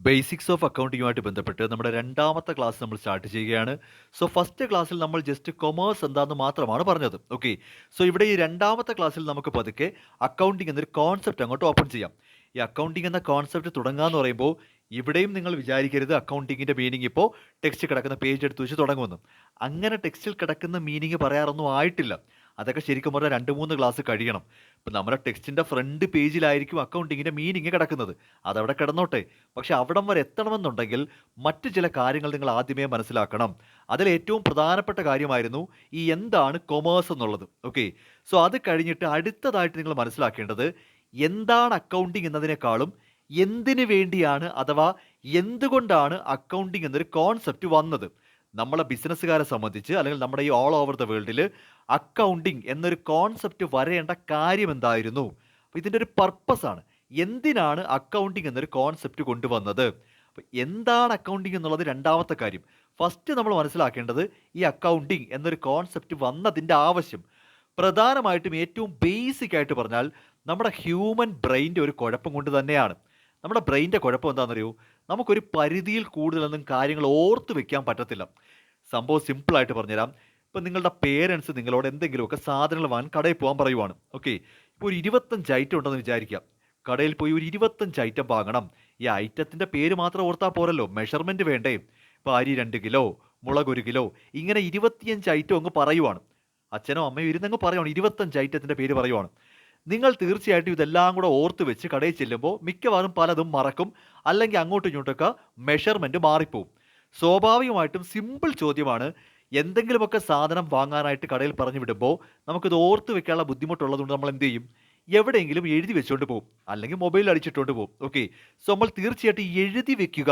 Basics of അക്കൗണ്ടിങ്ങുമായിട്ട് ബന്ധപ്പെട്ട് നമ്മുടെ രണ്ടാമത്തെ ക്ലാസ് നമ്മൾ സ്റ്റാർട്ട് ചെയ്യുകയാണ്. സോ ഫസ്റ്റ് ക്ലാസ്സിൽ നമ്മൾ ജസ്റ്റ് കൊമേഴ്സ് എന്താന്ന് മാത്രമാണ് പറഞ്ഞത്. ഓക്കെ. സോ ഇവിടെ ഈ രണ്ടാമത്തെ ക്ലാസ്സിൽ നമുക്ക് പതുക്കെ അക്കൗണ്ടിങ് എന്നൊരു കോൺസെപ്റ്റ് അങ്ങോട്ട് ഓപ്പൺ ചെയ്യാം. ഈ അക്കൗണ്ടിങ് എന്ന കോൺസെപ്റ്റ് തുടങ്ങാന്ന് പറയുമ്പോൾ ഇവിടെയും നിങ്ങൾ വിചാരിക്കരുത് അക്കൗണ്ടിങ്ങിന്റെ മീനിങ് ഇപ്പോൾ ടെക്സ്റ്റ് കിടക്കുന്ന പേജ് എടുത്ത് വെച്ച് തുടങ്ങുമെന്ന്. അങ്ങനെ ടെക്സ്റ്റിൽ കിടക്കുന്ന മീനിങ് പറയാറൊന്നും ആയിട്ടില്ല. അതൊക്കെ ശരിക്കും പറഞ്ഞാൽ 2-3 ക്ലാസ് കഴിയണം. ഇപ്പം നമ്മുടെ ടെക്സ്റ്റിന്റെ ഫ്രണ്ട് പേജിലായിരിക്കും അക്കൗണ്ടിങ്ങിന്റെ മീനിങ് കിടക്കുന്നത്. അതവിടെ കിടന്നോട്ടെ. പക്ഷെ അവിടം വരെ എത്തണമെന്നുണ്ടെങ്കിൽ മറ്റ് ചില കാര്യങ്ങൾ നിങ്ങൾ ആദ്യമേ മനസ്സിലാക്കണം. അതിൽ ഏറ്റവും പ്രധാനപ്പെട്ട കാര്യമായിരുന്നു ഈ എന്താണ് കൊമേഴ്സ് എന്നുള്ളത്. ഓക്കെ. സോ അത് കഴിഞ്ഞിട്ട് അടുത്തതായിട്ട് നിങ്ങൾ മനസ്സിലാക്കേണ്ടത് എന്താണ് അക്കൗണ്ടിങ് എന്നതിനേക്കാളും എന്തിനു വേണ്ടിയാണ് അഥവാ എന്തുകൊണ്ടാണ് അക്കൗണ്ടിങ് എന്നൊരു കോൺസെപ്റ്റ് വന്നത്. നമ്മളെ ബിസിനസ്സുകാരെ സംബന്ധിച്ച് അല്ലെങ്കിൽ നമ്മുടെ ഈ ഓൾ ഓവർ ദ വേൾഡിൽ അക്കൗണ്ടിങ് എന്നൊരു കോൺസെപ്റ്റ് വരേണ്ട കാര്യം എന്തായിരുന്നു? അപ്പോൾ ഇതിൻ്റെ ഒരു പർപ്പസ് ആണ്. എന്തിനാണ് അക്കൗണ്ടിങ് എന്നൊരു കോൺസെപ്റ്റ് കൊണ്ടുവന്നത്? അപ്പോൾ എന്താണ് അക്കൗണ്ടിങ് എന്നുള്ളത് രണ്ടാമത്തെ കാര്യം. ഫസ്റ്റ് നമ്മൾ മനസ്സിലാക്കേണ്ടത് ഈ അക്കൗണ്ടിങ് എന്നൊരു കോൺസെപ്റ്റ് വന്നതിൻ്റെ ആവശ്യം. പ്രധാനമായിട്ടും ഏറ്റവും ബേസിക് ആയിട്ട് പറഞ്ഞാൽ നമ്മുടെ ഹ്യൂമൻ ബ്രെയിൻ്റെ ഒരു കുഴപ്പം കൊണ്ട് തന്നെയാണ്. നമ്മുടെ ബ്രെയിൻ്റെ കുഴപ്പം എന്താണെന്നറിയോ? നമുക്കൊരു പരിധിയിൽ കൂടുതലൊന്നും കാര്യങ്ങൾ ഓർത്ത് വെക്കാൻ പറ്റത്തില്ല. സംഭവം സിമ്പിളായിട്ട് പറഞ്ഞുതരാം. ഇപ്പം നിങ്ങളുടെ പേരൻസ് നിങ്ങളോട് എന്തെങ്കിലുമൊക്കെ സാധനങ്ങൾ വാങ്ങാൻ കടയിൽ പോകാൻ പറയുവാണ്. ഓക്കെ. ഇപ്പോൾ ഒരു 25 ഐറ്റം ഉണ്ടെന്ന് വിചാരിക്കാം. കടയിൽ പോയി ഒരു 25 ഐറ്റം വാങ്ങണം. ഈ ഐറ്റത്തിൻ്റെ പേര് മാത്രം ഓർത്താൽ പോരല്ലോ, മെഷർമെൻറ്റ് വേണ്ടേ? ഇപ്പോൾ അരി 2 കിലോ, മുളക് 1 കിലോ, ഇങ്ങനെ 25 ഐറ്റം അങ്ങ് പറയുവാണ്. അച്ഛനോ അമ്മയോ ഇരുന്നങ്ങ് പറയുവാണ്, 25 ഐറ്റത്തിൻ്റെ പേര് പറയുവാണ്. നിങ്ങൾ തീർച്ചയായിട്ടും ഇതെല്ലാം കൂടെ ഓർത്ത് വെച്ച് കടയിൽ ചെല്ലുമ്പോൾ മിക്കവാറും പലതും മറക്കും, അല്ലെങ്കിൽ അങ്ങോട്ടും ഇങ്ങോട്ടൊക്കെ മെഷർമെൻറ്റ് മാറിപ്പോവും. സ്വാഭാവികമായിട്ടും സിമ്പിൾ ചോദ്യമാണ്. എന്തെങ്കിലുമൊക്കെ സാധനം വാങ്ങാനായിട്ട് കടയിൽ പറഞ്ഞു വിടുമ്പോൾ നമുക്കിത് ഓർത്ത് വെക്കാനുള്ള ബുദ്ധിമുട്ടുള്ളതുകൊണ്ട് നമ്മൾ എന്ത് ചെയ്യും? എവിടെയെങ്കിലും എഴുതി വെച്ചുകൊണ്ട് പോകും, അല്ലെങ്കിൽ മൊബൈലിൽ അടിച്ചിട്ടുകൊണ്ട് പോകും. ഓക്കെ. സോ നമ്മൾ തീർച്ചയായിട്ടും എഴുതി വെക്കുക,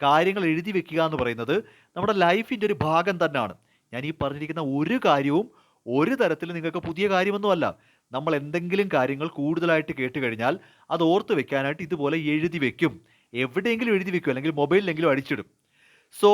കാര്യങ്ങൾ എഴുതി വെക്കുക എന്ന് പറയുന്നത് നമ്മുടെ ലൈഫിൻ്റെ ഒരു ഭാഗം തന്നെയാണ്. ഞാൻ ഈ പറഞ്ഞിരിക്കുന്ന ഒരു കാര്യവും ഒരു തരത്തിൽ നിങ്ങൾക്ക് പുതിയ കാര്യമൊന്നുമല്ല. നമ്മൾ എന്തെങ്കിലും കാര്യങ്ങൾ കൂടുതലായിട്ട് കേട്ട് കഴിഞ്ഞാൽ അത് ഓർത്ത് വെക്കാനായിട്ട് ഇതുപോലെ എഴുതി വെക്കും. എവിടെയെങ്കിലും എഴുതി വെക്കും, അല്ലെങ്കിൽ മൊബൈലിലെങ്കിലും അടിച്ചിടും. സോ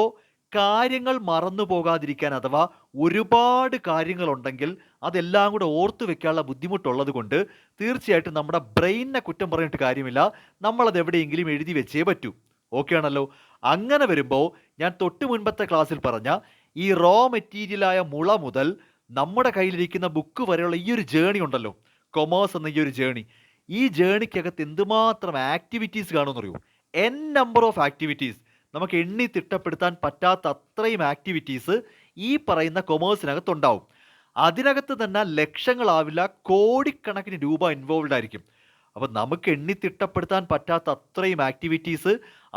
കാര്യങ്ങൾ മറന്നു പോകാതിരിക്കാൻ അഥവാ ഒരുപാട് കാര്യങ്ങളുണ്ടെങ്കിൽ അതെല്ലാം കൂടെ ഓർത്ത് വെക്കാനുള്ള ബുദ്ധിമുട്ടുള്ളത് കൊണ്ട് തീർച്ചയായിട്ടും നമ്മുടെ ബ്രെയിനിനെ കുറ്റം പറഞ്ഞിട്ട് കാര്യമില്ല. നമ്മളത് എവിടെയെങ്കിലും എഴുതി വെച്ചേ പറ്റൂ. ഓക്കെ ആണല്ലോ? അങ്ങനെ വരുമ്പോൾ ഞാൻ തൊട്ട് മുൻപത്തെ ക്ലാസ്സിൽ പറഞ്ഞ ഈ റോ മെറ്റീരിയലായ മുള മുതൽ നമ്മുടെ കയ്യിലിരിക്കുന്ന ബുക്ക് വരെയുള്ള ഈ ഒരു ജേണി ഉണ്ടല്ലോ, കൊമേഴ്സ് എന്ന ഈ ഒരു ജേണി, ഈ ജേണിക്കകത്ത് എന്തുമാത്രം ആക്ടിവിറ്റീസ് കാണുമെന്നറിയോ? N number of activities. നമുക്ക് എണ്ണി തിട്ടപ്പെടുത്താൻ പറ്റാത്ത അത്രയും ആക്ടിവിറ്റീസ് ഈ പറയുന്ന കൊമേഴ്സിനകത്തുണ്ടാവും. അതിനകത്ത് തന്നെ ലക്ഷങ്ങളാവില്ല, കോടിക്കണക്കിന് രൂപ ഇൻവോൾവ് ആയിരിക്കും. അപ്പം നമുക്ക് എണ്ണി തിട്ടപ്പെടുത്താൻ പറ്റാത്ത അത്രയും ആക്ടിവിറ്റീസ്,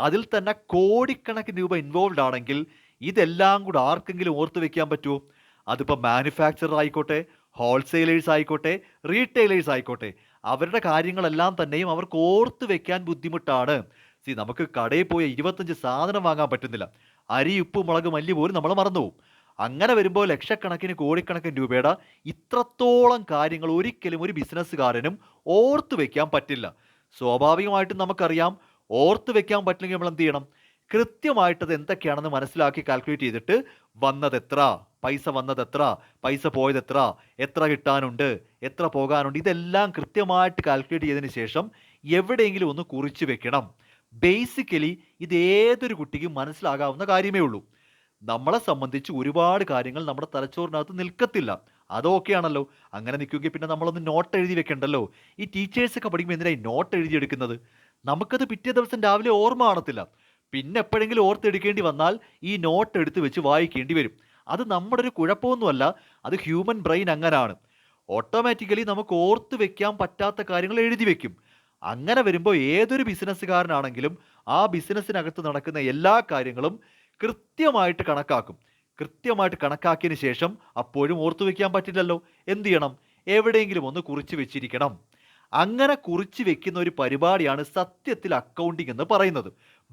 അതിൽ തന്നെ കോടിക്കണക്കിന് രൂപ ഇൻവോൾവ് ആണെങ്കിൽ ഇതെല്ലാം കൂടെ ആർക്കെങ്കിലും ഓർത്ത് വെക്കാൻ പറ്റുമോ? അതിപ്പോൾ മാനുഫാക്ചറർ ആയിക്കോട്ടെ, ഹോൾസെയിലേഴ്സ് ആയിക്കോട്ടെ, റീറ്റെയിലേഴ്സ് ആയിക്കോട്ടെ, അവരുടെ കാര്യങ്ങളെല്ലാം തന്നെയും അവർക്ക് ഓർത്ത് വെക്കാൻ ബുദ്ധിമുട്ടാണ്. നമുക്ക് കടയിൽ പോയ 25 സാധനം വാങ്ങാൻ പറ്റുന്നില്ല. അരി, ഉപ്പ്, മുളക്, മല്ലി പോലും നമ്മൾ മറന്നുപോകും. അങ്ങനെ വരുമ്പോൾ ലക്ഷക്കണക്കിന് കോടിക്കണക്കിന് രൂപയുടെ ഇത്രത്തോളം കാര്യങ്ങൾ ഒരിക്കലും ഒരു ബിസിനസ്സുകാരനും ഓർത്ത് വെക്കാൻ പറ്റില്ല. സ്വാഭാവികമായിട്ടും നമുക്കറിയാം, ഓർത്ത് വെക്കാൻ പറ്റില്ലെങ്കിൽ നമ്മൾ എന്ത് ചെയ്യണം? കൃത്യമായിട്ടത് എന്തൊക്കെയാണെന്ന് മനസ്സിലാക്കി കാൽക്കുലേറ്റ് ചെയ്തിട്ട് വന്നതെത്ര, പൈസ വന്നതെത്ര, പൈസ പോയതെത്ര, എത്ര കിട്ടാനുണ്ട്, എത്ര പോകാനുണ്ട്, ഇതെല്ലാം കൃത്യമായിട്ട് കാൽക്കുലേറ്റ് ചെയ്തതിന് ശേഷം എവിടെയെങ്കിലും ഒന്ന് കുറിച്ച് വെക്കണം. ബേസിക്കലി ഇത് ഏതൊരു കുട്ടിക്കും മനസ്സിലാകാവുന്ന കാര്യമേ ഉള്ളൂ. നമ്മളെ സംബന്ധിച്ച് ഒരുപാട് കാര്യങ്ങൾ നമ്മുടെ തലച്ചോറിനകത്ത് നിൽക്കത്തില്ല. അതൊക്കെയാണല്ലോ. അങ്ങനെ നിൽക്കുമെങ്കിൽ പിന്നെ നമ്മളൊന്ന് നോട്ട് എഴുതി വെക്കണ്ടല്ലോ. ഈ ടീച്ചേഴ്സൊക്കെ പഠിക്കുമ്പോൾ എന്തിനാ ഈ നോട്ട് എഴുതിയെടുക്കുന്നത്? നമുക്കത് പിറ്റേ ദിവസം രാവിലെ ഓർമ്മ കാണത്തില്ല. പിന്നെ എപ്പോഴെങ്കിലും ഓർത്തെടുക്കേണ്ടി വന്നാൽ ഈ നോട്ട് എടുത്ത് വെച്ച് വായിക്കേണ്ടി വരും. അത് നമ്മുടെ ഒരു കുഴപ്പമൊന്നുമല്ല, അത് ഹ്യൂമൻ ബ്രെയിൻ അങ്ങനാണ്. ഓട്ടോമാറ്റിക്കലി നമുക്ക് ഓർത്ത് വെക്കാൻ പറ്റാത്ത കാര്യങ്ങൾ എഴുതി വെക്കും. അങ്ങനെ വരുമ്പോൾ ഏതൊരു ബിസിനസ്സുകാരനാണെങ്കിലും ആ ബിസിനസ്സിനകത്ത് നടക്കുന്ന എല്ലാ കാര്യങ്ങളും കൃത്യമായിട്ട് കണക്കാക്കും. കൃത്യമായിട്ട് കണക്കാക്കിയതിന് ശേഷം അപ്പോഴും ഓർത്തു വെക്കാൻ പറ്റില്ലല്ലോ. എന്ത് ചെയ്യണം? എവിടെയെങ്കിലും ഒന്ന് കുറിച്ച് വെച്ചിരിക്കണം. അങ്ങനെ കുറിച്ച് വെക്കുന്ന ഒരു പരിപാടിയാണ് സത്യത്തിൽ അക്കൗണ്ടിങ് എന്ന് പറയുന്നത്.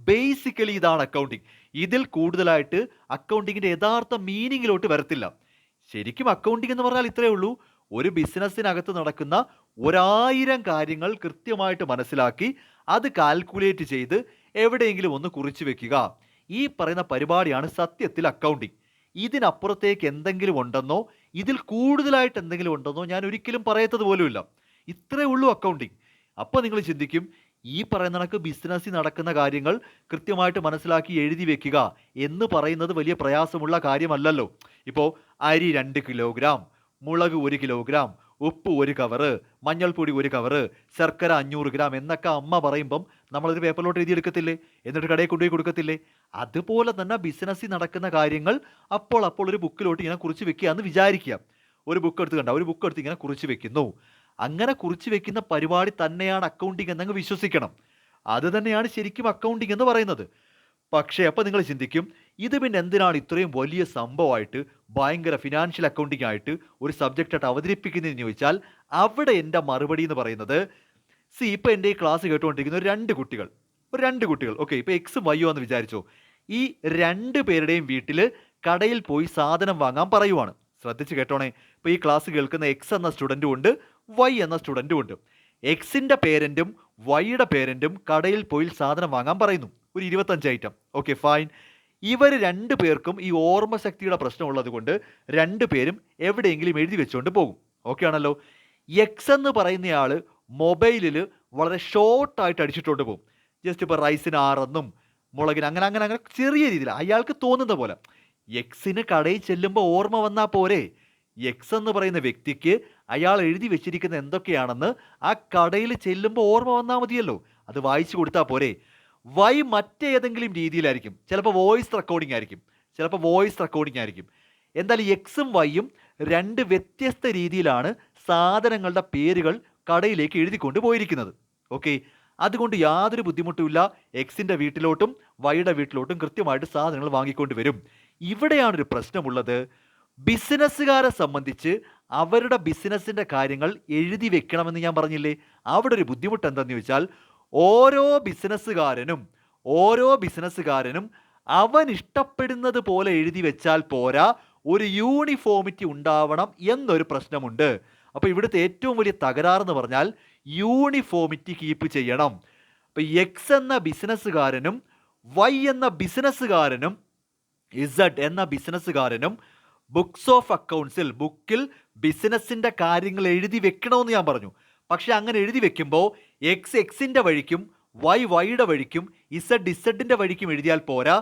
ബേസിക്കലി ഇതാണ് അക്കൗണ്ടിങ്. ഇതിൽ കൂടുതലായിട്ട് അക്കൗണ്ടിങ്ങിന്റെ യഥാർത്ഥ മീനിങ്ങിലോട്ട് വരത്തില്ല. ശരിക്കും അക്കൗണ്ടിങ് എന്ന് പറഞ്ഞാൽ ഇത്രയേ ഉള്ളൂ. ഒരു ബിസിനസ്സിനകത്ത് നടക്കുന്ന 1000 കാര്യങ്ങൾ കൃത്യമായിട്ട് മനസ്സിലാക്കി അത് കാൽക്കുലേറ്റ് ചെയ്ത് എവിടെയെങ്കിലും ഒന്ന് കുറിച്ച് വെക്കുക. ഈ പറയുന്ന പരിപാടിയാണ് സത്യത്തിൽ അക്കൗണ്ടിങ്. ഇതിനപ്പുറത്തേക്ക് എന്തെങ്കിലും ഉണ്ടെന്നോ ഇതിൽ കൂടുതലായിട്ട് എന്തെങ്കിലും ഉണ്ടെന്നോ ഞാൻ ഒരിക്കലും പറയത്തത് പോലുമില്ല. ഇത്രയേ ഉള്ളൂ അക്കൗണ്ടിങ്. അപ്പോൾ നിങ്ങൾ ചിന്തിക്കും, ഈ പറയുന്ന കണക്ക് ബിസിനസ്സിൽ നടക്കുന്ന കാര്യങ്ങൾ കൃത്യമായിട്ട് മനസ്സിലാക്കി എഴുതി വെക്കുക എന്ന് പറയുന്നത് വലിയ പ്രയാസമുള്ള കാര്യമല്ലല്ലോ. ഇപ്പോൾ അരി 2 കിലോഗ്രാം, മുളക് 1 കിലോഗ്രാം, ഉപ്പ് 1 കവറ്, മഞ്ഞൾപ്പൊടി 1 കവറ്, ശർക്കര 500 ഗ്രാം എന്നൊക്കെ അമ്മ പറയുമ്പം നമ്മളൊരു പേപ്പറിലോട്ട് എഴുതിയെടുക്കത്തില്ലേ? എന്നിട്ട് കടയിൽ കൊണ്ടുപോയി കൊടുക്കത്തില്ലേ? അതുപോലെ തന്നെ ബിസിനസ്സിൽ നടക്കുന്ന കാര്യങ്ങൾ അപ്പോൾ ഒരു ബുക്കിലോട്ട് ഇങ്ങനെ കുറിച്ച് വെക്കുക എന്ന് വിചാരിക്കുക. ഒരു ബുക്ക് എടുത്ത് കണ്ട ഒരു ബുക്ക് എടുത്ത് ഇങ്ങനെ കുറിച്ച് വെക്കുന്നു. അങ്ങനെ കുറിച്ച് വെക്കുന്ന പരിപാടി തന്നെയാണ് അക്കൗണ്ടിംഗ് എന്നങ്ങ് വിശ്വസിക്കണം. അത് തന്നെയാണ് ശരിക്കും അക്കൗണ്ടിംഗ് എന്ന് പറയുന്നത്. പക്ഷേ അപ്പോൾ നിങ്ങൾ ചിന്തിക്കും, ഇത് പിന്നെ എന്തിനാണ് ഇത്രയും വലിയ സംഭവമായിട്ട് ഭയങ്കര ഫിനാൻഷ്യൽ അക്കൗണ്ടിംഗ് ആയിട്ട് ഒരു സബ്ജക്റ്റായിട്ട് അവതരിപ്പിക്കുന്നതെന്ന് ചോദിച്ചാൽ, അവിടെ എൻ്റെ മറുപടി എന്ന് പറയുന്നത്, ഇപ്പോൾ എൻ്റെ ഈ ക്ലാസ് കേട്ടുകൊണ്ടിരിക്കുന്ന ഒരു 2 കുട്ടികൾ ഓക്കെ, ഇപ്പോൾ എക്സും വൈയോ എന്ന് വിചാരിച്ചോ. ഈ 2 പേരുടെയും വീട്ടിൽ കടയിൽ പോയി സാധനം വാങ്ങാൻ പറയുവാണ്. ശ്രദ്ധിച്ച് കേട്ടോണേ. ഇപ്പോൾ ഈ ക്ലാസ് കേൾക്കുന്ന എക്സ് എന്ന സ്റ്റുഡൻറ്റും ഉണ്ട്, വൈ എന്ന സ്റ്റുഡൻറ്റും ഉണ്ട്. എക്സിൻ്റെ പേരൻറ്റും വൈയുടെ പേരൻറ്റും കടയിൽ പോയി സാധനം വാങ്ങാൻ പറയുന്നു. ഒരു 25 ഐറ്റം. Okay fine. ഇവർ 2 പേർക്കും ഈ ഓർമ്മശക്തിയുടെ പ്രശ്നമുള്ളത് കൊണ്ട് 2 പേരും എവിടെയെങ്കിലും എഴുതി വെച്ചുകൊണ്ട് പോകും. ഓക്കെ ആണല്ലോ. എക്സ് എന്ന് പറയുന്നയാൾ മൊബൈലിൽ വളരെ ഷോർട്ടായിട്ട് അടിച്ചിട്ടുണ്ട് പോകും. ജസ്റ്റ് ഇപ്പോൾ റൈസിന് 6 എന്നും മുളകിന് അങ്ങനെ ചെറിയ രീതിയിൽ അയാൾക്ക് തോന്നുന്ന പോലെ. എക്സിന് കടയിൽ ചെല്ലുമ്പോൾ ഓർമ്മ വന്നാൽ പോരെ? എക്സ് എന്ന് പറയുന്ന വ്യക്തിക്ക് അയാൾ എഴുതി വെച്ചിരിക്കുന്ന എന്തൊക്കെയാണെന്ന് ആ കടയിൽ ചെല്ലുമ്പോൾ ഓർമ്മ വന്നാൽ മതിയല്ലോ. അത് വായിച്ചു കൊടുത്താൽ പോരെ? വൈ മറ്റേതെങ്കിലും രീതിയിലായിരിക്കും. ചിലപ്പോൾ വോയിസ് റെക്കോർഡിംഗ് ആയിരിക്കും. എന്തായാലും എക്സും വൈയും 2 വ്യത്യസ്ത രീതിയിലാണ് സാധനങ്ങളുടെ പേരുകൾ കടയിലേക്ക് എഴുതിക്കൊണ്ട് പോയിരിക്കുന്നത്. ഓക്കെ, അതുകൊണ്ട് യാതൊരു ബുദ്ധിമുട്ടുമില്ല. എക്സിൻ്റെ വീട്ടിലോട്ടും വൈയുടെ വീട്ടിലോട്ടും കൃത്യമായിട്ട് സാധനങ്ങൾ വാങ്ങിക്കൊണ്ട് വരും. ഇവിടെയാണൊരു പ്രശ്നമുള്ളത്. ബിസിനസ്സുകാരെ സംബന്ധിച്ച് അവരുടെ ബിസിനസ്സിൻ്റെ കാര്യങ്ങൾ എഴുതി വെക്കണമെന്ന് ഞാൻ പറഞ്ഞില്ലേ? അവിടെ ഒരു ബുദ്ധിമുട്ട് എന്താണെന്ന് ചോദിച്ചാൽ, ഓരോ ബിസിനസ്സുകാരനും അവൻ ഇഷ്ടപ്പെടുന്നത് പോലെ എഴുതി വെച്ചാൽ പോരാ, ഒരു യൂണിഫോമിറ്റി ഉണ്ടാവണം എന്നൊരു പ്രശ്നമുണ്ട്. അപ്പോൾ ഇവിടുത്തെ ഏറ്റവും വലിയ തകരാറെന്ന് പറഞ്ഞാൽ യൂണിഫോമിറ്റി കീപ്പ് ചെയ്യണം. അപ്പോൾ എക്സ് എന്ന ബിസിനസ്സുകാരനും വൈ എന്ന ബിസിനസ്സുകാരനും ഇസഡ് എന്ന ബിസിനസ്സുകാരനും ബുക്സ് ഓഫ് അക്കൗണ്ട്സിൽ ബുക്കിൽ ബിസിനസ്സിൻ്റെ കാര്യങ്ങൾ എഴുതി വെക്കണമെന്ന് ഞാൻ പറഞ്ഞു. പക്ഷെ അങ്ങനെ എഴുതി വെക്കുമ്പോൾ എക്സ് എക്സിൻ്റെ വഴിക്കും വൈ വൈയുടെ വഴിക്കും ഇസഡ് ഇസഡിൻ്റെ വഴിക്കും എഴുതിയാൽ പോരാ.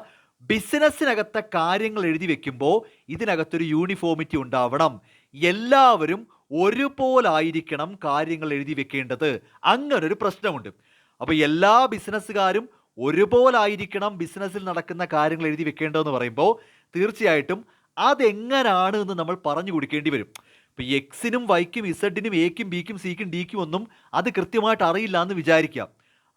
ബിസിനസ്സിനകത്തെ കാര്യങ്ങൾ എഴുതി വെക്കുമ്പോൾ ഇതിനകത്തൊരു യൂണിഫോമിറ്റി ഉണ്ടാവണം. എല്ലാവരും ഒരുപോലായിരിക്കണം കാര്യങ്ങൾ എഴുതി വെക്കേണ്ടത്. അങ്ങനൊരു പ്രശ്നമുണ്ട്. അപ്പോൾ എല്ലാ ബിസിനസ്സുകാരും ഒരുപോലായിരിക്കണം ബിസിനസ്സിൽ നടക്കുന്ന കാര്യങ്ങൾ എഴുതി വെക്കേണ്ടതെന്ന് പറയുമ്പോൾ തീർച്ചയായിട്ടും അതെങ്ങനാണ് എന്ന് നമ്മൾ പറഞ്ഞു കൊടുക്കേണ്ടി വരും. ഇപ്പോൾ എക്സിനും വൈക്കും ഇസഡിനും എക്കും ബിക്കും സിക്കും ഡിക്കും ഒന്നും അത് കൃത്യമായിട്ട് അറിയില്ല എന്ന് വിചാരിക്കാം.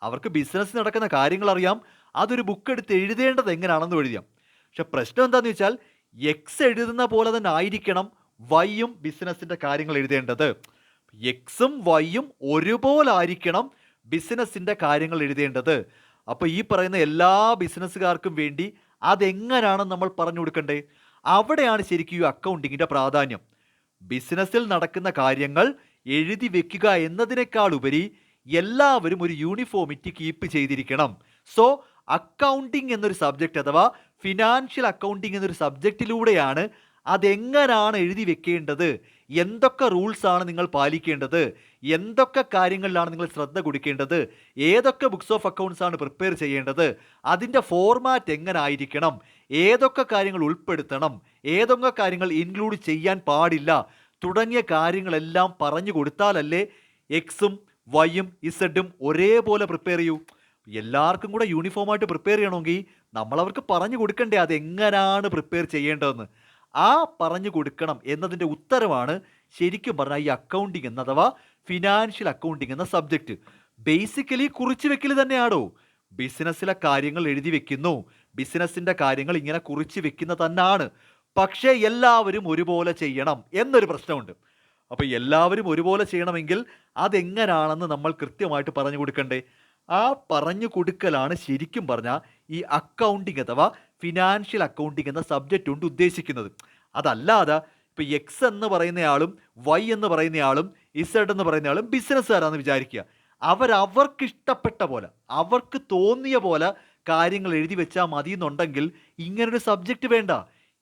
അവർക്ക് ബിസിനസ് നടക്കുന്ന കാര്യങ്ങൾ അറിയാം. അതൊരു ബുക്ക് എടുത്ത് എഴുതേണ്ടത് എങ്ങനെയാണെന്ന് എഴുതിയാം. പക്ഷെ പ്രശ്നം എന്താണെന്ന് വെച്ചാൽ എക്സ് എഴുതുന്ന പോലെ തന്നെ ആയിരിക്കണം വൈയും ബിസിനസ്സിൻ്റെ കാര്യങ്ങൾ എഴുതേണ്ടത്. എക്സും വൈയും ഒരുപോലായിരിക്കണം ബിസിനസ്സിൻ്റെ കാര്യങ്ങൾ എഴുതേണ്ടത്. അപ്പോൾ ഈ പറയുന്ന എല്ലാ ബിസിനസ്സുകാർക്കും വേണ്ടി അതെങ്ങനെയാണെന്ന് നമ്മൾ പറഞ്ഞു കൊടുക്കണ്ടേ? അവിടെയാണ് ശരിക്കും ഈ അക്കൗണ്ടിങ്ങിൻ്റെ പ്രാധാന്യം. ബിസിനസ്സിൽ നടക്കുന്ന കാര്യങ്ങൾ എഴുതി വെക്കുക എന്നതിനേക്കാൾ ഉപരി എല്ലാവരും ഒരു യൂണിഫോമിറ്റി കീപ്പ് ചെയ്തിരിക്കണം. സോ അക്കൗണ്ടിങ് എന്നൊരു സബ്ജക്റ്റ് അഥവാ ഫിനാൻഷ്യൽ അക്കൗണ്ടിങ് എന്നൊരു സബ്ജക്റ്റിലൂടെയാണ് അതെങ്ങനെയാണ് എഴുതി വെക്കേണ്ടത്, എന്തൊക്കെ റൂൾസാണ് നിങ്ങൾ പാലിക്കേണ്ടത്, എന്തൊക്കെ കാര്യങ്ങളിലാണ് നിങ്ങൾ ശ്രദ്ധ കൊടുക്കേണ്ടത്, ഏതൊക്കെ ബുക്സ് ഓഫ് അക്കൗണ്ട്സ് ആണ് പ്രിപ്പയർ ചെയ്യേണ്ടത്, അതിൻ്റെ ഫോർമാറ്റ് എങ്ങനെ ആയിരിക്കണം, ഏതൊക്കെ കാര്യങ്ങൾ ഉൾപ്പെടുത്തണം, ഏതൊക്കെ കാര്യങ്ങൾ ഇൻക്ലൂഡ് ചെയ്യാൻ പാടില്ല തുടങ്ങിയ കാര്യങ്ങളെല്ലാം പറഞ്ഞു കൊടുത്താലല്ലേ എക്സും വൈയും ഇസഡും ഒരേപോലെ പ്രിപ്പയർ ചെയ്യൂ. എല്ലാവർക്കും കൂടെ യൂണിഫോമായിട്ട് പ്രിപ്പയർ ചെയ്യണമെങ്കിൽ നമ്മളവർക്ക് പറഞ്ഞു കൊടുക്കണ്ടേ അതെങ്ങനെയാണ് പ്രിപ്പയർ ചെയ്യേണ്ടതെന്ന്. ആ പറഞ്ഞു കൊടുക്കണം എന്നതിൻ്റെ ഉത്തരവാണ് ശരിക്കും പറഞ്ഞാൽ ഈ അക്കൗണ്ടിങ് എന്ന അഥവാ ഫിനാൻഷ്യൽ അക്കൗണ്ടിങ് എന്ന സബ്ജക്റ്റ്. ബേസിക്കലി കുറിച്ച് വെക്കൽ തന്നെയാണോ? ബിസിനസ്സിലെ കാര്യങ്ങൾ എഴുതി വെക്കുന്നു, ബിസിനസ്സിൻ്റെ കാര്യങ്ങൾ ഇങ്ങനെ കുറിച്ച് വെക്കുന്ന തന്നെയാണ്. പക്ഷേ എല്ലാവരും ഒരുപോലെ ചെയ്യണം എന്നൊരു പ്രശ്നമുണ്ട്. അപ്പോൾ എല്ലാവരും ഒരുപോലെ ചെയ്യണമെങ്കിൽ അതെങ്ങനാണെന്ന് നമ്മൾ കൃത്യമായിട്ട് പറഞ്ഞു കൊടുക്കണ്ടേ? ആ പറഞ്ഞു കൊടുക്കലാണ് ശരിക്കും പറഞ്ഞാൽ ഈ അക്കൗണ്ടിങ് അഥവാ ഫിനാൻഷ്യൽ അക്കൗണ്ടിങ് എന്ന സബ്ജക്റ്റ് കൊണ്ട് ഉദ്ദേശിക്കുന്നത്. അതല്ലാതെ ഇപ്പോൾ എക്സ് എന്ന് പറയുന്നയാളും വൈ എന്ന് പറയുന്നയാളും ഇസഡ് എന്ന് പറയുന്നയാളും ബിസിനസ്സുകാരാണെന്ന് വിചാരിക്കുക. അവർക്ക് ഇഷ്ടപ്പെട്ട പോലെ അവർക്ക് തോന്നിയ പോലെ കാര്യങ്ങൾ എഴുതി വെച്ചാൽ മതി എന്നുണ്ടെങ്കിൽ ഇങ്ങനൊരു സബ്ജക്റ്റ് വേണ്ട.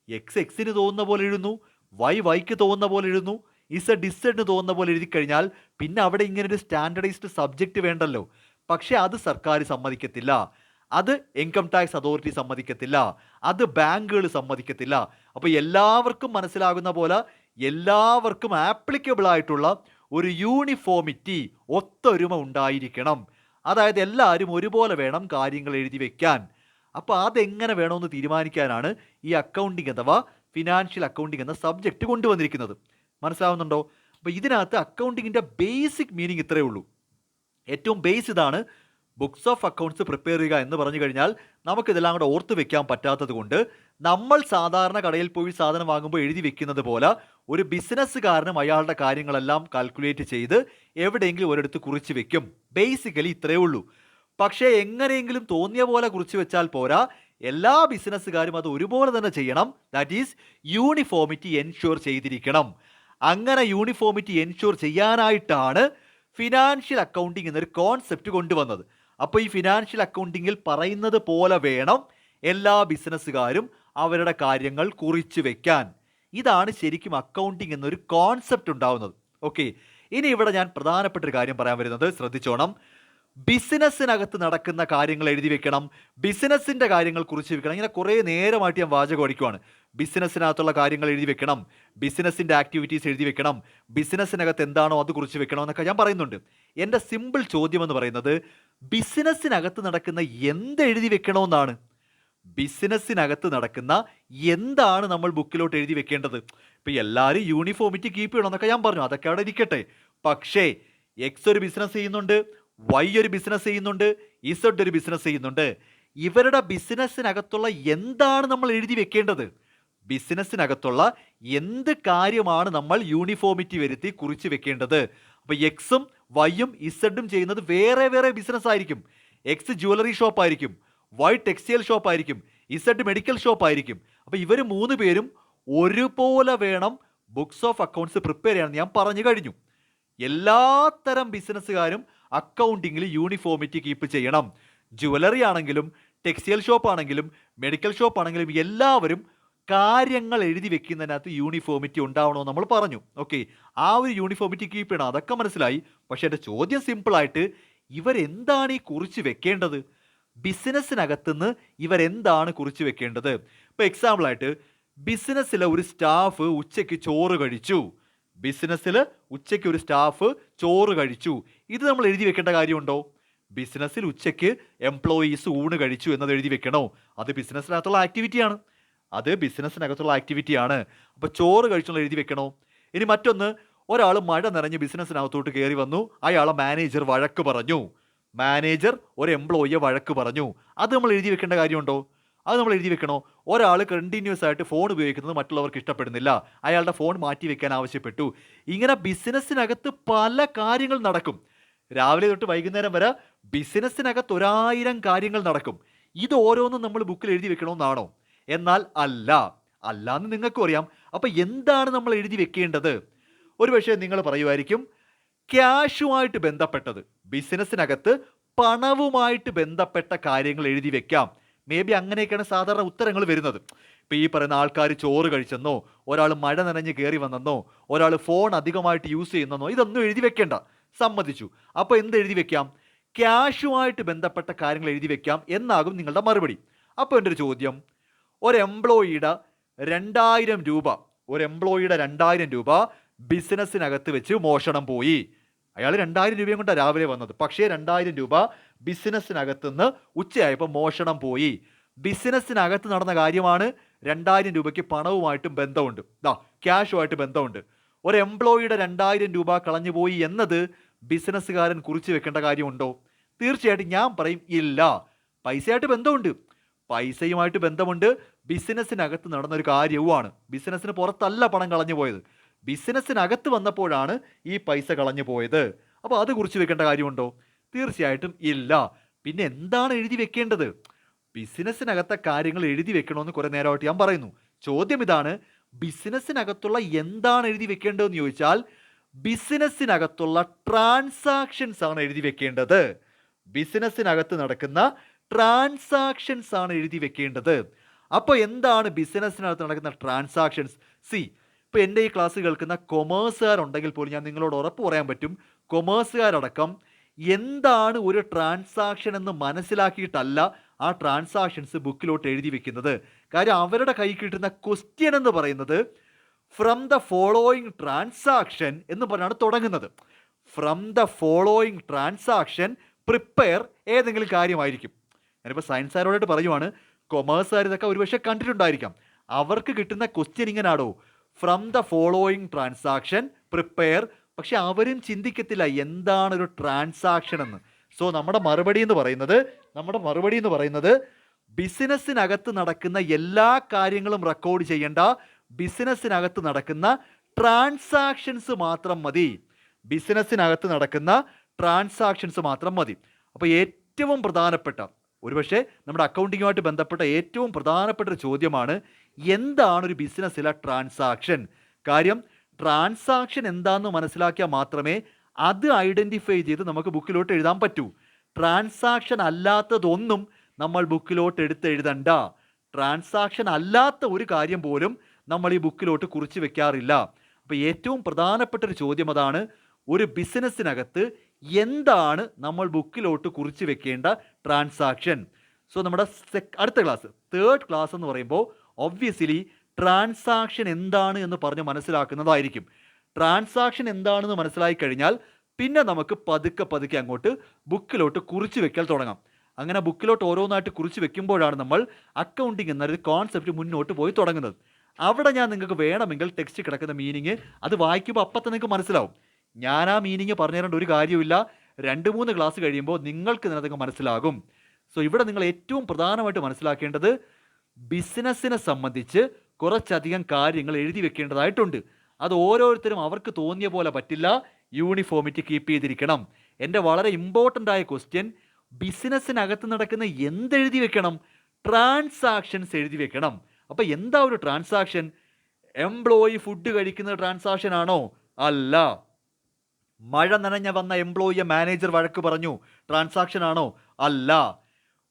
എക്സ് എക്സിന് തോന്നുന്ന പോലെ എഴുതുന്നു, വൈ വൈക്ക് തോന്നുന്ന പോലെ എഴുതുന്നു, ഇസഡ് ഇസഡിന് തോന്നുന്ന പോലെ എഴുതി കഴിഞ്ഞാൽ പിന്നെ അവിടെ ഇങ്ങനൊരു സ്റ്റാൻഡർഡൈസ്ഡ് സബ്ജക്റ്റ് വേണ്ടല്ലോ. പക്ഷെ അത് സർക്കാർ സമ്മതിക്കത്തില്ല, അത് ഇൻകം ടാക്സ് അതോറിറ്റി സമ്മതിക്കത്തില്ല, അത് ബാങ്കുകൾ സമ്മതിക്കത്തില്ല. അപ്പോൾ എല്ലാവർക്കും മനസ്സിലാകുന്ന പോലെ എല്ലാവർക്കും ആപ്ലിക്കബിൾ ആയിട്ടുള്ള ഒരു യൂണിഫോമിറ്റി, ഒത്തൊരുമ ഉണ്ടായിരിക്കണം. അതായത് എല്ലാവരും ഒരുപോലെ വേണം കാര്യങ്ങൾ എഴുതി വെക്കാൻ. അപ്പോൾ അതെങ്ങനെ വേണമെന്ന് തീരുമാനിക്കാനാണ് ഈ അക്കൗണ്ടിങ് അഥവാ ഫിനാൻഷ്യൽ അക്കൗണ്ടിങ് എന്ന സബ്ജക്റ്റ് കൊണ്ടുവന്നിരിക്കുന്നത്. മനസ്സിലാവുന്നുണ്ടോ? അപ്പോൾ ഇതിനകത്ത് അക്കൗണ്ടിങ്ങിൻ്റെ ബേസിക് മീനിങ് ഇത്രയേ ഉള്ളൂ. ഏറ്റവും ബേസ് ഇതാണ്. ബുക്സ് ഓഫ് അക്കൗണ്ട്സ് പ്രിപ്പയർ ചെയ്യുക എന്ന് പറഞ്ഞു കഴിഞ്ഞാൽ നമുക്കിതെല്ലാം കൂടെ ഓർത്ത് വെക്കാൻ പറ്റാത്തത് കൊണ്ട് നമ്മൾ സാധാരണ കടയിൽ പോയി സാധനം വാങ്ങുമ്പോൾ എഴുതി വെക്കുന്നത് പോലെ ഒരു ബിസിനസ്സുകാരനും അയാളുടെ കാര്യങ്ങളെല്ലാം കാൽക്കുലേറ്റ് ചെയ്ത് എവിടെയെങ്കിലും ഒരിടത്ത് കുറിച്ച് വെക്കും. ബേസിക്കലി ഇത്രയേ ഉള്ളൂ. പക്ഷേ എങ്ങനെയെങ്കിലും തോന്നിയ പോലെ കുറിച്ച് വെച്ചാൽ പോരാ, എല്ലാ ബിസിനസ്സുകാരും അത് ഒരുപോലെ തന്നെ ചെയ്യണം. ദാറ്റ് ഈസ് യൂണിഫോമിറ്റി എൻഷുർ ചെയ്തിരിക്കണം. അങ്ങനെ യൂണിഫോമിറ്റി എൻഷുർ ചെയ്യാനായിട്ടാണ് ഫിനാൻഷ്യൽ അക്കൗണ്ടിങ് എന്നൊരു കോൺസെപ്റ്റ് കൊണ്ടുവന്നത്. അപ്പോൾ ഈ ഫിനാൻഷ്യൽ അക്കൗണ്ടിങ്ങിൽ പറയുന്നത് പോലെ വേണം എല്ലാ ബിസിനസ്സുകാരും അവരുടെ കാര്യങ്ങൾ കുറിച്ച് വെക്കാൻ. ഇതാണ് ശരിക്കും അക്കൗണ്ടിങ് എന്നൊരു കോൺസെപ്റ്റ് ഉണ്ടാവുന്നത്. ഓക്കെ, ഇനി ഇവിടെ ഞാൻ പ്രധാനപ്പെട്ട ഒരു കാര്യം പറയാൻ വരുന്നത് ശ്രദ്ധിച്ചോണം. ബിസിനസ്സിനകത്ത് നടക്കുന്ന കാര്യങ്ങൾ എഴുതി വെക്കണം, ബിസിനസ്സിൻ്റെ കാര്യങ്ങൾ കുറിച്ച് വെക്കണം. ഇങ്ങനെ കുറേ നേരമായിട്ട് ഞാൻ വാചകം അടിക്കുവാണ്. ബിസിനസ്സിനകത്തുള്ള കാര്യങ്ങൾ എഴുതി വെക്കണം, ബിസിനസ്സിൻ്റെ ആക്ടിവിറ്റീസ് എഴുതി വെക്കണം, ബിസിനസ്സിനകത്ത് എന്താണോ അത് കുറിച്ച് വെക്കണം എന്നൊക്കെ ഞാൻ പറയുന്നുണ്ട്. എൻ്റെ സിമ്പിൾ ചോദ്യം എന്ന് പറയുന്നത് ബിസിനസ്സിനകത്ത് നടക്കുന്ന എന്ത് എഴുതി വെക്കണമെന്നാണ്. ബിസിനസ്സിനകത്ത് നടക്കുന്ന എന്താണ് നമ്മൾ ബുക്കിലോട്ട് എഴുതി വെക്കേണ്ടത്? ഇപ്പം എല്ലാവരും യൂണിഫോമിറ്റി കീപ്പ് ചെയ്യണമെന്നൊക്കെ ഞാൻ പറഞ്ഞു, അതൊക്കെ അവിടെ ഇരിക്കട്ടെ. പക്ഷേ എക്സ് ഒരു ബിസിനസ് ചെയ്യുന്നുണ്ട്, വൈ ഒരു ബിസിനസ് ചെയ്യുന്നുണ്ട്, ഇസഡ് ഒരു ബിസിനസ് ചെയ്യുന്നുണ്ട്. ഇവരുടെ ബിസിനസ്സിനകത്തുള്ള എന്താണ് നമ്മൾ എഴുതി വെക്കേണ്ടത്? ബിസിനസ്സിനകത്തുള്ള എന്ത് കാര്യമാണ് നമ്മൾ യൂണിഫോമിറ്റി വരുത്തി കുറിച്ച് വെക്കേണ്ടത്? അപ്പോൾ എക്സും വൈയും ഇസഡും ചെയ്യുന്നത് വേറെ വേറെ ബിസിനസ് ആയിരിക്കും. എക്സ് ജ്വല്ലറി ഷോപ്പ് ആയിരിക്കും, വൈ ടെക്സ്റ്റൈൽ ഷോപ്പ് ആയിരിക്കും, ഇസഡ് മെഡിക്കൽ ഷോപ്പ് ആയിരിക്കും. അപ്പോൾ ഇവർ 3 പേരും ഒരുപോലെ വേണം ബുക്സ് ഓഫ് അക്കൗണ്ട്സ് പ്രിപ്പയർ ചെയ്യാൻ ഞാൻ പറഞ്ഞു കഴിഞ്ഞു. എല്ലാത്തരം ബിസിനസ്സുകാരും അക്കൗണ്ടിങ്ങിൽ യൂണിഫോമിറ്റി കീപ്പ് ചെയ്യണം. ജ്വല്ലറി ആണെങ്കിലും ടെക്സ്റ്റൈൽ ഷോപ്പ് ആണെങ്കിലും മെഡിക്കൽ ഷോപ്പ് ആണെങ്കിലും എല്ലാവരും കാര്യങ്ങൾ എഴുതി വെക്കുന്നതിനകത്ത് യൂണിഫോമിറ്റി ഉണ്ടാവണമെന്ന് നമ്മൾ പറഞ്ഞു. ഓക്കെ, ആ ഒരു യൂണിഫോമിറ്റി കീപ്പ് ചെയ്യണം, അതൊക്കെ മനസ്സിലായി. പക്ഷേ എൻ്റെ ചോദ്യം സിമ്പിളായിട്ട്, ഇവരെന്താണ് ഈ കുറിച്ച് വെക്കേണ്ടത്? ബിസിനസ്സിനകത്തുനിന്ന് ഇവരെന്താണ് കുറിച്ച് വെക്കേണ്ടത്? ഇപ്പോൾ എക്സാമ്പിളായിട്ട് ബിസിനസ്സിലെ ഒരു സ്റ്റാഫ് ഉച്ചയ്ക്ക് ചോറ് കഴിച്ചു. ബിസിനസ്സിൽ ഉച്ചയ്ക്ക് ഒരു സ്റ്റാഫ് ചോറ് കഴിച്ചു. ഇത് നമ്മൾ എഴുതി വെക്കേണ്ട കാര്യമുണ്ടോ? ബിസിനസ്സിൽ ഉച്ചയ്ക്ക് എംപ്ലോയീസ് ഊണ് കഴിച്ചു എന്നത് എഴുതി വെക്കണോ? അത് ബിസിനസ്സിനകത്തുള്ള ആക്ടിവിറ്റിയാണ്, അത് ബിസിനസ്സിനകത്തുള്ള ആക്ടിവിറ്റിയാണ്. അപ്പോൾ ചോറ് കഴിച്ചുള്ള എഴുതി വെക്കണോ? ഇനി മറ്റൊന്ന്, ഒരാൾ മഴ നിറഞ്ഞ് ബിസിനസ്സിനകത്തോട്ട് കയറി വന്നു, അയാളെ മാനേജർ വഴക്ക് പറഞ്ഞു. മാനേജർ ഒരു എംപ്ലോയിയെ വഴക്ക് പറഞ്ഞു. അത് നമ്മൾ എഴുതി വെക്കേണ്ട കാര്യമുണ്ടോ? അത് നമ്മൾ എഴുതി വെക്കണോ? ഒരാൾ കണ്ടിന്യൂസ് ആയിട്ട് ഫോൺ ഉപയോഗിക്കുന്നത് മറ്റുള്ളവർക്ക് ഇഷ്ടപ്പെടുന്നില്ല, അയാളുടെ ഫോൺ മാറ്റി വെക്കാൻ ആവശ്യപ്പെട്ടു. ഇങ്ങനെ ബിസിനസ്സിനകത്ത് പല കാര്യങ്ങൾ നടക്കും. രാവിലെ തൊട്ട് വൈകുന്നേരം വരെ ബിസിനസ്സിനകത്ത് 1000 കാര്യങ്ങൾ നടക്കും. ഇത് ഓരോന്നും നമ്മൾ ബുക്കിൽ എഴുതി വെക്കണമെന്നാണോ? എന്നാൽ അല്ല, എന്ന് നിങ്ങൾക്കും അറിയാം. അപ്പം എന്താണ് നമ്മൾ എഴുതി വെക്കേണ്ടത്? ഒരു പക്ഷേ നിങ്ങൾ പറയുമായിരിക്കും ക്യാഷുമായിട്ട് ബന്ധപ്പെട്ടത്, ബിസിനസ്സിനകത്ത് പണവുമായിട്ട് ബന്ധപ്പെട്ട കാര്യങ്ങൾ എഴുതി വെക്കാം. മേ ബി അങ്ങനെയൊക്കെയാണ് സാധാരണ ഉത്തരങ്ങൾ വരുന്നത്. ഇപ്പോൾ ഈ പറയുന്ന ആൾക്കാർ ചോറ് കഴിച്ചെന്നോ, ഒരാൾ മഴ നനഞ്ഞ് കയറി വന്നെന്നോ, ഒരാൾ ഫോൺ അധികമായിട്ട് യൂസ് ചെയ്യുന്നെന്നോ, ഇതൊന്നും എഴുതി വെക്കേണ്ട, സമ്മതിച്ചു. അപ്പോൾ എന്ത് എഴുതി വെക്കാം? ക്യാഷുമായിട്ട് ബന്ധപ്പെട്ട കാര്യങ്ങൾ എഴുതി വെക്കാം എന്നാകും നിങ്ങളുടെ മറുപടി. അപ്പോൾ എൻ്റെ ഒരു ചോദ്യം, ഒരു എംപ്ലോയിയുടെ 2000 രൂപ, ബിസിനസ്സിനകത്ത് വെച്ച് മോഷണം പോയി. അയാൾ 2000 രൂപയും കൊണ്ടാണ് രാവിലെ വന്നത്, പക്ഷേ 2000 രൂപ ബിസിനസ്സിനകത്തുനിന്ന് ഉച്ചയായപ്പോൾ മോഷണം പോയി. ബിസിനസ്സിനകത്ത് നടന്ന കാര്യമാണ്. 2000 രൂപയ്ക്ക് പണവുമായിട്ടും ബന്ധമുണ്ട്, ക്യാഷുമായിട്ട് ബന്ധമുണ്ട്. ഒരു എംപ്ലോയിയുടെ 2000 രൂപ കളഞ്ഞു പോയി എന്നത് ബിസിനസ്സുകാരൻ കുറിച്ച് വെക്കേണ്ട കാര്യമുണ്ടോ? തീർച്ചയായിട്ടും ഞാൻ പറയും ഇല്ല. പൈസയായിട്ട് ബന്ധമുണ്ട്, പൈസയുമായിട്ട് ബന്ധമുണ്ട്. ബിസിനസ്സിനകത്ത് നടന്നൊരു കാര്യവുമാണ്. ബിസിനസ്സിന് പുറത്തല്ല പണം കളഞ്ഞു പോയത്, ബിസിനസ്സിനകത്ത് വന്നപ്പോഴാണ് ഈ പൈസ കളഞ്ഞു പോയത്. അപ്പോൾ അത് കുറിച്ച് വെക്കേണ്ട കാര്യമുണ്ടോ? തീർച്ചയായിട്ടും ഇല്ല. പിന്നെ എന്താണ് എഴുതി വെക്കേണ്ടത്? ബിസിനസ്സിനകത്തെ കാര്യങ്ങൾ എഴുതി വെക്കണമെന്ന് കുറേ നേരമായിട്ട് ഞാൻ പറയുന്നു. ചോദ്യം ഇതാണ്, ബിസിനസ്സിനകത്തുള്ള എന്താണ് എഴുതി വെക്കേണ്ടതെന്ന് ചോദിച്ചാൽ ബിസിനസ്സിനകത്തുള്ള ട്രാൻസാക്ഷൻസ് ആണ് എഴുതി വെക്കേണ്ടത്. ബിസിനസ്സിനകത്ത് നടക്കുന്ന ട്രാൻസാക്ഷൻസ് ആണ് എഴുതി വെക്കേണ്ടത്. അപ്പോൾ എന്താണ് ബിസിനസ്സിനകത്ത് നടക്കുന്ന ട്രാൻസാക്ഷൻസ്? ഇപ്പോൾ എൻ്റെ ഈ ക്ലാസ് കേൾക്കുന്ന കൊമേഴ്സുകാരുണ്ടെങ്കിൽ പോലും ഞാൻ നിങ്ങളോട് ഉറപ്പ് പറയാൻ പറ്റും, കൊമേഴ്സുകാരടക്കം എന്താണ് ഒരു ട്രാൻസാക്ഷൻ എന്ന് മനസ്സിലാക്കിയിട്ടല്ല ആ ട്രാൻസാക്ഷൻസ് ബുക്കിലോട്ട് എഴുതി വെക്കുന്നത്. കാര്യം അവരുടെ കയ്യിൽ കിട്ടുന്ന ക്വസ്റ്റ്യൻ എന്ന് പറയുന്നത് ഫ്രം ദ ഫോളോയിങ് ട്രാൻസാക്ഷൻ എന്ന് പറഞ്ഞാണ് തുടങ്ങുന്നത്. From the following transaction prepare ഏതെങ്കിലും കാര്യമായിരിക്കും. ഞാനിപ്പോൾ സയൻസുകാരോടായിട്ട് പറയുവാണ്, കൊമേഴ്സുകാർ ഇതൊക്കെ ഒരുപക്ഷെ കണ്ടിട്ടുണ്ടായിരിക്കാം. അവർക്ക് കിട്ടുന്ന ക്വസ്റ്റ്യൻ ഇങ്ങനാണോ, from the following transaction prepare. പക്ഷെ അവരും ചിന്തിക്കത്തില്ല എന്താണൊരു ട്രാൻസാക്ഷൻ എന്ന്. സോ നമ്മുടെ മറുപടി എന്ന് പറയുന്നത് ബിസിനസ്സിനകത്ത് നടക്കുന്ന എല്ലാ കാര്യങ്ങളും റെക്കോർഡ് ചെയ്യേണ്ട, ബിസിനസ്സിനകത്ത് നടക്കുന്ന ട്രാൻസാക്ഷൻസ് മാത്രം മതി. ബിസിനസ്സിനകത്ത് നടക്കുന്ന ട്രാൻസാക്ഷൻസ് മാത്രം മതി. അപ്പോൾ ഏറ്റവും പ്രധാനപ്പെട്ട, ഒരുപക്ഷെ നമ്മുടെ അക്കൗണ്ടിങ്ങുമായിട്ട് ബന്ധപ്പെട്ട ഏറ്റവും പ്രധാനപ്പെട്ട ഒരു ചോദ്യമാണ്, എന്താണ് ഒരു ബിസിനസ്സിലെ ട്രാൻസാക്ഷൻ? കാര്യം ട്രാൻസാക്ഷൻ എന്താണെന്ന് മനസ്സിലാക്കിയാൽ മാത്രമേ അത് ഐഡൻറ്റിഫൈ ചെയ്ത് നമുക്ക് ബുക്കിലോട്ട് എഴുതാൻ പറ്റൂ. ട്രാൻസാക്ഷൻ അല്ലാത്തതൊന്നും നമ്മൾ ബുക്കിലോട്ട് എഴുതണ്ട. ട്രാൻസാക്ഷൻ അല്ലാത്ത ഒരു കാര്യം പോലും നമ്മൾ ഈ ബുക്കിലോട്ട് കുറിച്ച് വെക്കാറില്ല. അപ്പോൾ ഏറ്റവും പ്രധാനപ്പെട്ട ഒരു ചോദ്യം അതാണ്, ഒരു ബിസിനസ്സിനകത്ത് എന്താണ് നമ്മൾ ബുക്കിലോട്ട് കുറിച്ച് വെക്കേണ്ട ട്രാൻസാക്ഷൻ? സോ നമ്മുടെ അടുത്ത ക്ലാസ്, തേർഡ് ക്ലാസ് എന്ന് പറയുമ്പോൾ ഒബ്വിയസ്ലി ട്രാൻസാക്ഷൻ എന്താണ് എന്ന് പറഞ്ഞ് മനസ്സിലാക്കുന്നതായിരിക്കും. ട്രാൻസാക്ഷൻ എന്താണെന്ന് മനസ്സിലാക്കി കഴിഞ്ഞാൽ പിന്നെ നമുക്ക് പതുക്കെ അങ്ങോട്ട് ബുക്കിലോട്ട് കുറിച്ച് വെക്കാൻ തുടങ്ങാം. അങ്ങനെ ബുക്കിലോട്ട് ഓരോന്നായിട്ട് കുറിച്ച് വെക്കുമ്പോഴാണ് നമ്മൾ അക്കൗണ്ടിങ് എന്നൊരു കോൺസെപ്റ്റ് മുന്നോട്ട് പോയി തുടങ്ങുന്നത്. അവിടെ ഞാൻ നിങ്ങൾക്ക് വേണമെങ്കിൽ ടെക്സ്റ്റ് കിടക്കുന്ന മീനിങ് അത് വായിക്കുമ്പോൾ അപ്പം തന്നെ നിങ്ങൾക്ക് മനസ്സിലാവും. ഞാൻ ആ മീനിങ് പറഞ്ഞു തരേണ്ട ഒരു കാര്യമില്ല. 2-3 ക്ലാസ് കഴിയുമ്പോൾ നിങ്ങൾക്ക് ഇതിനകത്ത് മനസ്സിലാകും. സോ ഇവിടെ നിങ്ങൾ ഏറ്റവും പ്രധാനമായിട്ട് മനസ്സിലാക്കേണ്ടത്, ബിസിനസ്സിനെ സംബന്ധിച്ച് കുറച്ചധികം കാര്യങ്ങൾ എഴുതി വെക്കേണ്ടതായിട്ടുണ്ട്. അത് ഓരോരുത്തരും അവർക്ക് തോന്നിയ പോലെ പറ്റില്ല. യൂണിഫോമിറ്റി കീപ്പ് ചെയ്തിരിക്കണം. എൻ്റെ വളരെ ഇമ്പോർട്ടൻ്റ് ആയ ക്വസ്റ്റ്യൻ, ബിസിനസ്സിനകത്ത് നടക്കുന്ന എന്തെഴുതി വെക്കണം? ട്രാൻസാക്ഷൻസ് എഴുതി വെക്കണം. അപ്പോൾ എന്താ ഒരു ട്രാൻസാക്ഷൻ? എംപ്ലോയി ഫുഡ് കഴിക്കുന്ന ട്രാൻസാക്ഷൻ ആണോ? അല്ല. മഴ നനഞ്ഞ വന്ന എംപ്ലോയിയെ മാനേജർ വഴക്ക് പറഞ്ഞു, ട്രാൻസാക്ഷൻ ആണോ? അല്ല.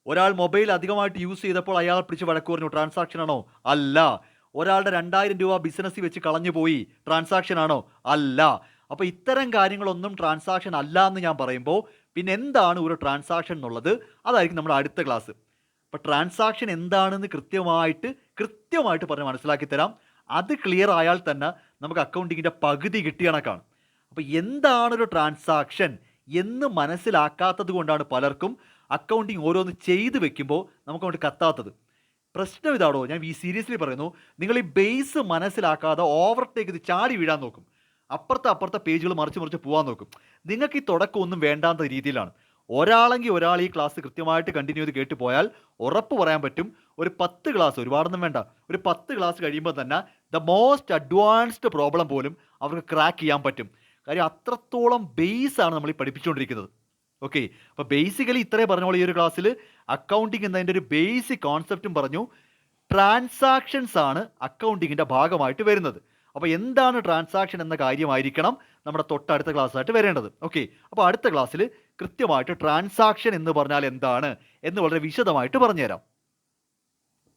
ഒരാൾ മൊബൈൽ അധികമായിട്ട് യൂസ് ചെയ്തപ്പോൾ അയാൾ പിടിച്ച് വഴക്ക് പറഞ്ഞു, ട്രാൻസാക്ഷൻ ആണോ? അല്ല. ഒരാളുടെ 2000 രൂപ ബിസിനസ്സിൽ വെച്ച് കളഞ്ഞു പോയി, ട്രാൻസാക്ഷൻ ആണോ? അല്ല. അപ്പോൾ ഇത്തരം കാര്യങ്ങളൊന്നും ട്രാൻസാക്ഷൻ അല്ല എന്ന് ഞാൻ പറയുമ്പോൾ പിന്നെ എന്താണ് ഒരു ട്രാൻസാക്ഷൻ എന്നുള്ളത് അതായിരിക്കും നമ്മുടെ അടുത്ത ക്ലാസ്. അപ്പോൾ ട്രാൻസാക്ഷൻ എന്താണെന്ന് കൃത്യമായിട്ട് പറഞ്ഞ് മനസ്സിലാക്കി തരാം. അത് ക്ലിയർ ആയാൽ തന്നെ നമുക്ക് അക്കൗണ്ടിങ്ങിൻ്റെ പകുതി കിട്ടിയ കണക്കാണ്. അപ്പോൾ എന്താണൊരു ട്രാൻസാക്ഷൻ എന്ന് മനസ്സിലാക്കാത്തത് കൊണ്ടാണ് പലർക്കും അക്കൗണ്ടിങ് ഓരോന്ന് ചെയ്ത് വെക്കുമ്പോൾ നമുക്കങ്ങോട്ട് കത്താത്തത്. പ്രശ്നം ഇതാണോ, ഞാൻ സീരിയസ്ലി പറയുന്നു, നിങ്ങൾ ഈ ബേസ് മനസ്സിലാക്കാതെ ഓവർടേക്ക് ഇത് ചാടി വീഴാൻ നോക്കും. അപ്പുറത്തെ പേജുകൾ മറിച്ച് പോകാൻ നോക്കും. നിങ്ങൾക്ക് ഈ തുടക്കം ഒന്നും വേണ്ടാത്ത രീതിയിലാണ്. ഒരാൾ ഈ ക്ലാസ് കൃത്യമായിട്ട് കണ്ടിന്യൂ ചെയ്ത് കേട്ട് പോയാൽ ഉറപ്പ് പറയാൻ പറ്റും, ഒരു 10 ക്ലാസ്, ഒരുപാടൊന്നും വേണ്ട, ഒരു 10 ക്ലാസ് കഴിയുമ്പോൾ തന്നെ ദ മോസ്റ്റ് അഡ്വാൻസ്ഡ് പ്രോബ്ലം പോലും അവർക്ക് ക്രാക്ക് ചെയ്യാൻ പറ്റും. കാര്യം അത്രത്തോളം ബേസാണ് നമ്മൾ ഈ പഠിപ്പിച്ചുകൊണ്ടിരിക്കുന്നത്. ഓക്കെ, അപ്പോൾ ബേസിക്കലി ഇത്രയും പറഞ്ഞോളൂ. ഈ ഒരു ക്ലാസ്സിൽ അക്കൗണ്ടിങ് എന്നതിൻ്റെ ഒരു ബേസിക് കോൺസെപ്റ്റും പറഞ്ഞു. ട്രാൻസാക്ഷൻസ് ആണ് അക്കൗണ്ടിങ്ങിൻ്റെ ഭാഗമായിട്ട് വരുന്നത്. അപ്പോൾ എന്താണ് ട്രാൻസാക്ഷൻ എന്ന കാര്യമായിരിക്കണം നമ്മുടെ തൊട്ടടുത്ത ക്ലാസ്സായിട്ട് വരേണ്ടത്. ഓക്കെ, അപ്പോൾ അടുത്ത ക്ലാസ്സിൽ കൃത്യമായിട്ട് ട്രാൻസാക്ഷൻ എന്ന് പറഞ്ഞാൽ എന്താണ് എന്ന് വളരെ വിശദമായിട്ട് പറഞ്ഞുതരാം.